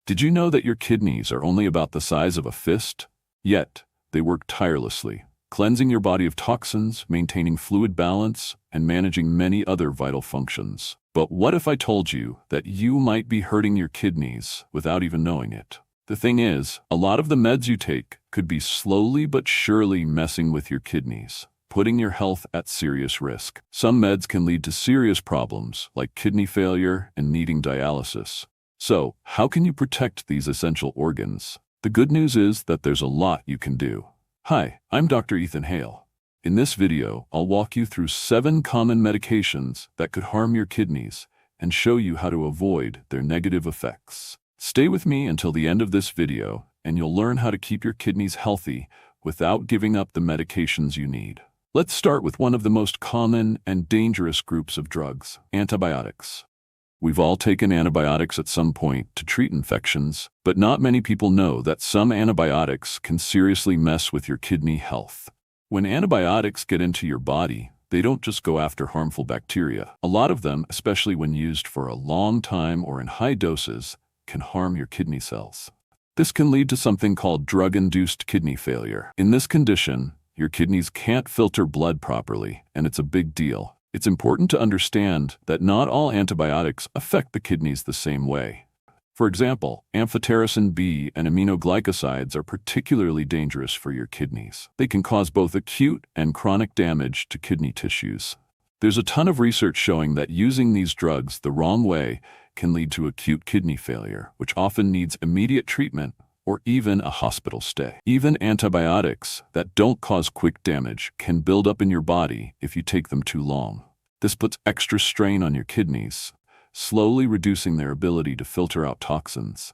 Did you know that your kidneys are only about the size of a fist? Yet, they work tirelessly, cleansing your body of toxins, maintaining fluid balance, and managing many other vital functions. But what if I told you that you might be hurting your kidneys without even knowing it? The thing is, a lot of the meds you take could be slowly but surely messing with your kidneys, putting your health at serious risk. Some meds can lead to serious problems like kidney failure and needing dialysis. So, how can you protect these essential organs? The good news is that there's a lot you can do. Hi, I'm Dr. Ethan Hale. In this video, I'll walk you through 7 common medications that could harm your kidneys and show you how to avoid their negative effects. Stay with me until the end of this video, and you'll learn how to keep your kidneys healthy without giving up the medications you need. Let's start with one of the most common and dangerous groups of drugs, antibiotics. We've all taken antibiotics at some point to treat infections, but not many people know that some antibiotics can seriously mess with your kidney health. When antibiotics get into your body, they don't just go after harmful bacteria. A lot of them, especially when used for a long time or in high doses, can harm your kidney cells. This can lead to something called drug-induced kidney failure. In this condition, your kidneys can't filter blood properly, and it's a big deal. It's important to understand that not all antibiotics affect the kidneys the same way. For example, amphotericin B and aminoglycosides are particularly dangerous for your kidneys. They can cause both acute and chronic damage to kidney tissues. There's a ton of research showing that using these drugs the wrong way can lead to acute kidney failure, which often needs immediate treatment or even a hospital stay. Even antibiotics that don't cause quick damage can build up in your body if you take them too long. This puts extra strain on your kidneys, slowly reducing their ability to filter out toxins.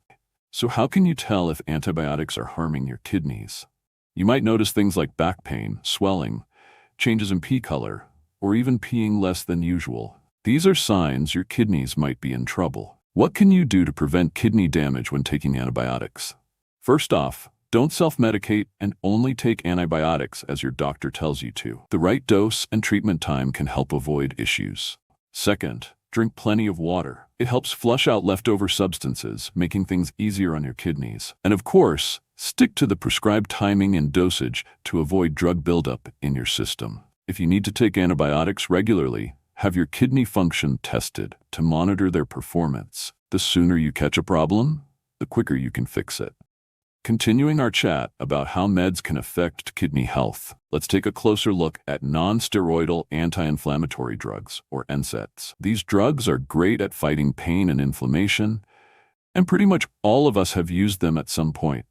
So how can you tell if antibiotics are harming your kidneys? You might notice things like back pain, swelling, changes in pee color, or even peeing less than usual. These are signs your kidneys might be in trouble. What can you do to prevent kidney damage when taking antibiotics? First off, don't self-medicate and only take antibiotics as your doctor tells you to. The right dose and treatment time can help avoid issues. Second, drink plenty of water. It helps flush out leftover substances, making things easier on your kidneys. And of course, stick to the prescribed timing and dosage to avoid drug buildup in your system. If you need to take antibiotics regularly, have your kidney function tested to monitor their performance. The sooner you catch a problem, the quicker you can fix it. Continuing our chat about how meds can affect kidney health, let's take a closer look at nonsteroidal anti-inflammatory drugs, or NSAIDs. These drugs are great at fighting pain and inflammation, and pretty much all of us have used them at some point.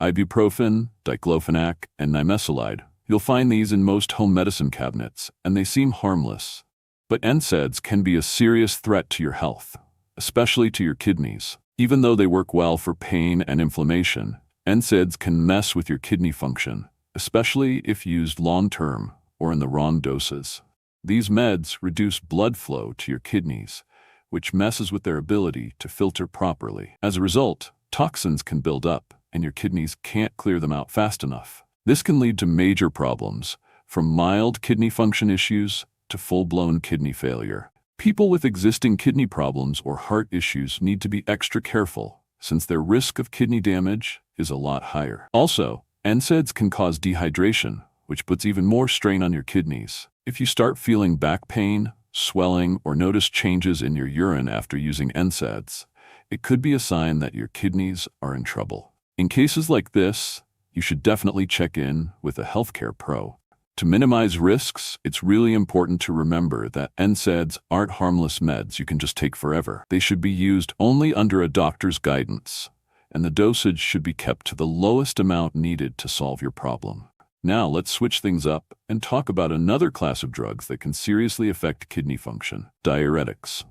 Ibuprofen, diclofenac, and nimesulide. You'll find these in most home medicine cabinets, and they seem harmless. But NSAIDs can be a serious threat to your health, especially to your kidneys. Even though they work well for pain and inflammation, NSAIDs can mess with your kidney function, especially if used long-term or in the wrong doses. These meds reduce blood flow to your kidneys, which messes with their ability to filter properly. As a result, toxins can build up, and your kidneys can't clear them out fast enough. This can lead to major problems, from mild kidney function issues to full-blown kidney failure. People with existing kidney problems or heart issues need to be extra careful, since their risk of kidney damage is a lot higher. Also, NSAIDs can cause dehydration, which puts even more strain on your kidneys. If you start feeling back pain, swelling, or notice changes in your urine after using NSAIDs, it could be a sign that your kidneys are in trouble. In cases like this, you should definitely check in with a healthcare pro. To minimize risks, it's really important to remember that NSAIDs aren't harmless meds you can just take forever. They should be used only under a doctor's guidance, and the dosage should be kept to the lowest amount needed to solve your problem. Now let's switch things up and talk about another class of drugs that can seriously affect kidney function: diuretics.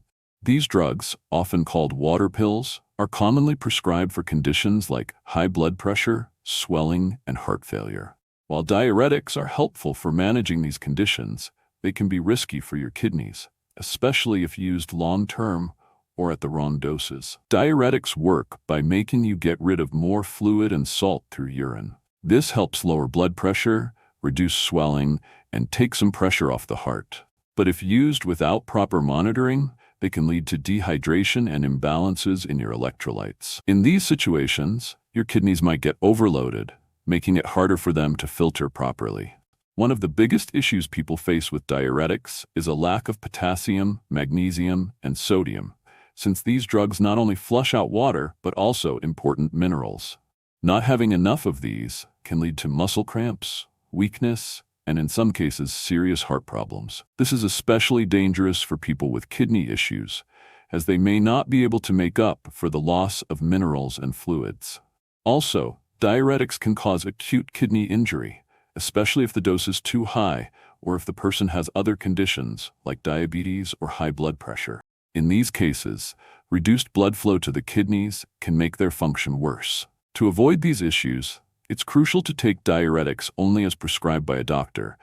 These drugs, often called water pills, are commonly prescribed for conditions like high blood pressure, swelling, and heart failure. While diuretics are helpful for managing these conditions, they can be risky for your kidneys, especially if used long-term or at the wrong doses. Diuretics work by making you get rid of more fluid and salt through urine. This helps lower blood pressure, reduce swelling, and take some pressure off the heart. But if used without proper monitoring, they can lead to dehydration and imbalances in your electrolytes. In these situations, your kidneys might get overloaded, making it harder for them to filter properly. One of the biggest issues people face with diuretics is a lack of potassium, magnesium, and sodium, since these drugs not only flush out water but also important minerals. Not having enough of these can lead to muscle cramps, weakness, and in some cases serious heart problems. This is especially dangerous for people with kidney issues, as they may not be able to make up for the loss of minerals and fluids. Also, diuretics can cause acute kidney injury, especially if the dose is too high or if the person has other conditions like diabetes or high blood pressure. In these cases, reduced blood flow to the kidneys can make their function worse. To avoid these issues, it's crucial to take diuretics only as prescribed by a doctor,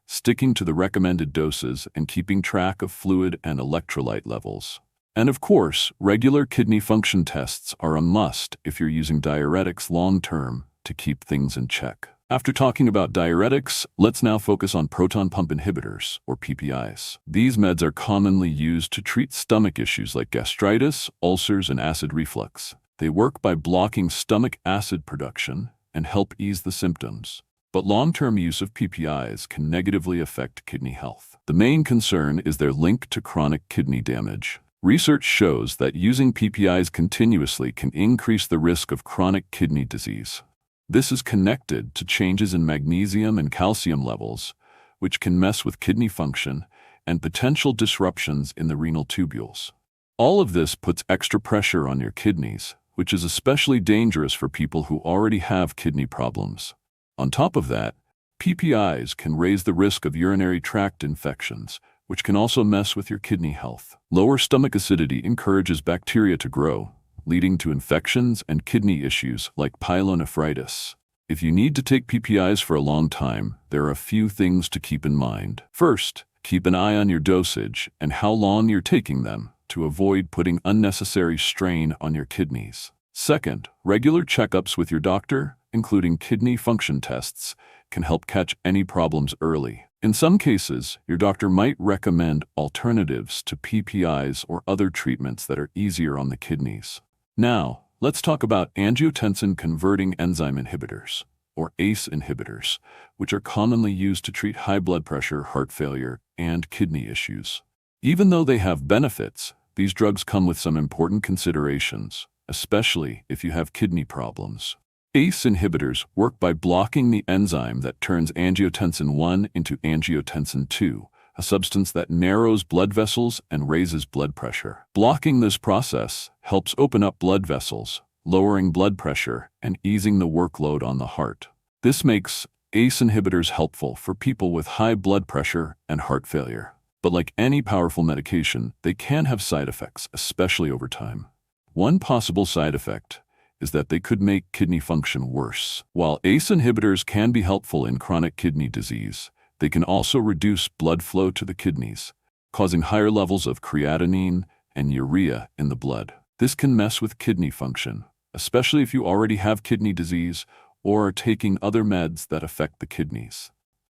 sticking to the recommended doses and keeping track of fluid and electrolyte levels. And of course, regular kidney function tests are a must if you're using diuretics long-term to keep things in check. After talking about diuretics, let's now focus on proton pump inhibitors, or PPIs. These meds are commonly used to treat stomach issues like gastritis, ulcers, and acid reflux. They work by blocking stomach acid production and help ease the symptoms. But long-term use of PPIs can negatively affect kidney health. The main concern is their link to chronic kidney damage. Research shows that using PPIs continuously can increase the risk of chronic kidney disease. This is connected to changes in magnesium and calcium levels, which can mess with kidney function and potential disruptions in the renal tubules. All of this puts extra pressure on your kidneys, which is especially dangerous for people who already have kidney problems. On top of that, PPIs can raise the risk of urinary tract infections, which can also mess with your kidney health. Lower stomach acidity encourages bacteria to grow, leading to infections and kidney issues like pyelonephritis. If you need to take PPIs for a long time, there are a few things to keep in mind. First, keep an eye on your dosage and how long you're taking them to avoid putting unnecessary strain on your kidneys. Second, regular checkups with your doctor, including kidney function tests, can help catch any problems early. In some cases, your doctor might recommend alternatives to PPIs or other treatments that are easier on the kidneys. Now, let's talk about angiotensin-converting enzyme inhibitors, or ACE inhibitors, which are commonly used to treat high blood pressure, heart failure, and kidney issues. Even though they have benefits, these drugs come with some important considerations, especially if you have kidney problems. ACE inhibitors work by blocking the enzyme that turns angiotensin 1 into angiotensin 2, a substance that narrows blood vessels and raises blood pressure. Blocking this process helps open up blood vessels, lowering blood pressure and easing the workload on the heart. This makes ACE inhibitors helpful for people with high blood pressure and heart failure. But like any powerful medication, they can have side effects, especially over time. One possible side effect is that they could make kidney function worse. While ACE inhibitors can be helpful in chronic kidney disease, they can also reduce blood flow to the kidneys, causing higher levels of creatinine and urea in the blood. This can mess with kidney function, especially if you already have kidney disease or are taking other meds that affect the kidneys.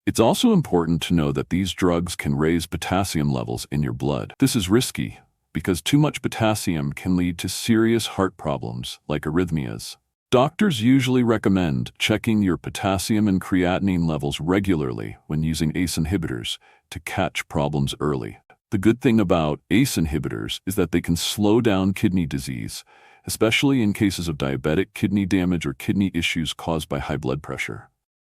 It's also important to know that these drugs can raise potassium levels in your blood. This is risky because too much potassium can lead to serious heart problems like arrhythmias. Doctors usually recommend checking your potassium and creatinine levels regularly when using ACE inhibitors to catch problems early. The good thing about ACE inhibitors is that they can slow down kidney disease, especially in cases of diabetic kidney damage or kidney issues caused by high blood pressure.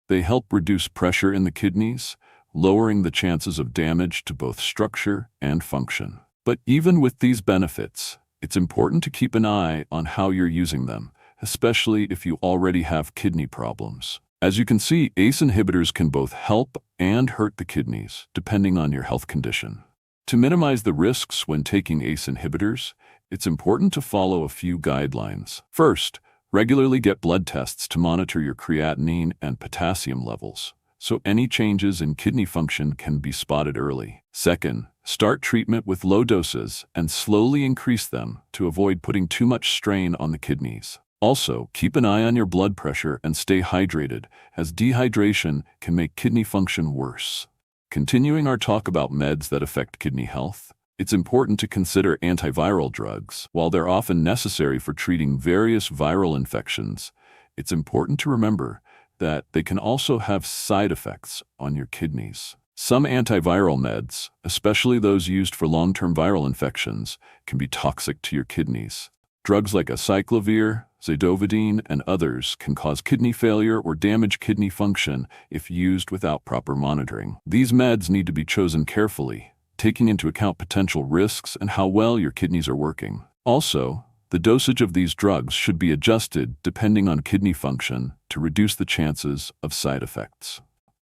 They help reduce pressure in the kidneys, lowering the chances of damage to both structure and function. But even with these benefits, it's important to keep an eye on how you're using them, especially if you already have kidney problems. As you can see, ACE inhibitors can both help and hurt the kidneys, depending on your health condition. To minimize the risks when taking ACE inhibitors, it's important to follow a few guidelines. First, regularly get blood tests to monitor your creatinine and potassium levels, so any changes in kidney function can be spotted early. Second, start treatment with low doses and slowly increase them to avoid putting too much strain on the kidneys. Also, keep an eye on your blood pressure and stay hydrated, as dehydration can make kidney function worse. Continuing our talk about meds that affect kidney health, It's important to consider antiviral drugs. While they're often necessary for treating various viral infections, it's important to remember that they can also have side effects on your kidneys. Some antiviral meds, especially those used for long-term viral infections, can be toxic to your kidneys. Drugs like acyclovir, zidovudine, and others can cause kidney failure or damage kidney function if used without proper monitoring. These meds need to be chosen carefully, taking into account potential risks and how well your kidneys are working. Also, the dosage of these drugs should be adjusted depending on kidney function to reduce the chances of side effects.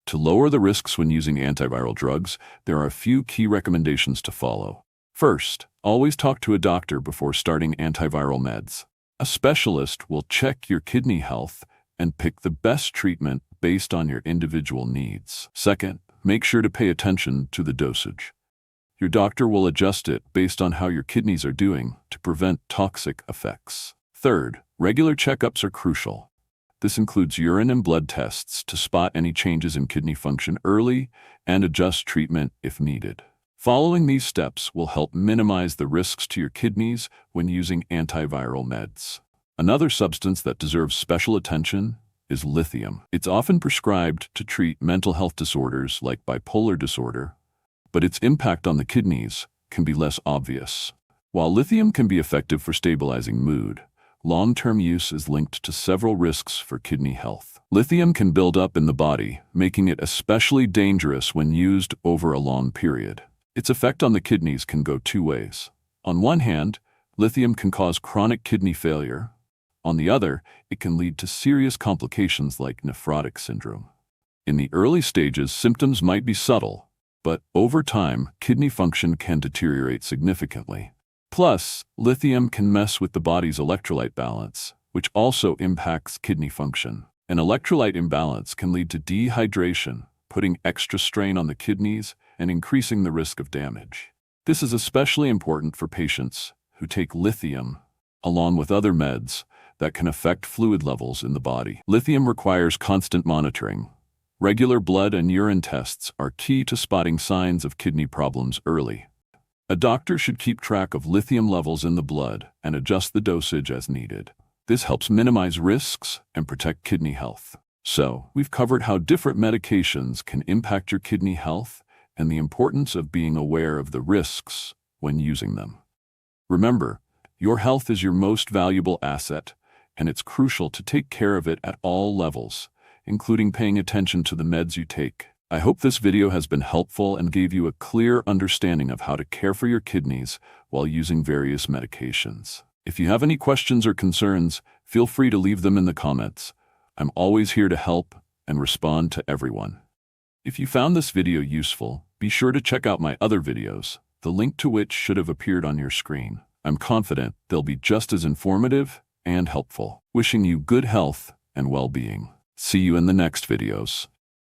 To lower the risks when using antiviral drugs, there are a few key recommendations to follow. First, always talk to a doctor before starting antiviral meds. A specialist will check your kidney health and pick the best treatment based on your individual needs. Second, make sure to pay attention to the dosage. Your doctor will adjust it based on how your kidneys are doing to prevent toxic effects. Third, regular checkups are crucial. This includes urine and blood tests to spot any changes in kidney function early and adjust treatment if needed. Following these steps will help minimize the risks to your kidneys when using antiviral meds. Another substance that deserves special attention is lithium. It's often prescribed to treat mental health disorders like bipolar disorder, but its impact on the kidneys can be less obvious. While lithium can be effective for stabilizing mood, long-term use is linked to several risks for kidney health. Lithium can build up in the body, making it especially dangerous when used over a long period. Its effect on the kidneys can go two ways. On one hand, lithium can cause chronic kidney failure. On the other, it can lead to serious complications like nephrotic syndrome. In the early stages, symptoms might be subtle, but over time, kidney function can deteriorate significantly. Plus, lithium can mess with the body's electrolyte balance, which also impacts kidney function. An electrolyte imbalance can lead to dehydration, putting extra strain on the kidneys and increasing the risk of damage. This is especially important for patients who take lithium, along with other meds that can affect fluid levels in the body. Lithium requires constant monitoring. Regular blood and urine tests are key to spotting signs of kidney problems early. A doctor should keep track of lithium levels in the blood and adjust the dosage as needed. This helps minimize risks and protect kidney health. So, we've covered how different medications can impact your kidney health and the importance of being aware of the risks when using them. Remember, your health is your most valuable asset, and it's crucial to take care of it at all levels, including paying attention to the meds you take. I hope this video has been helpful and gave you a clear understanding of how to care for your kidneys while using various medications. If you have any questions or concerns, feel free to leave them in the comments. I'm always here to help and respond to everyone. If you found this video useful, be sure to check out my other videos, the link to which should have appeared on your screen. I'm confident they'll be just as informative and helpful. Wishing you good health and well-being. See you in the next videos.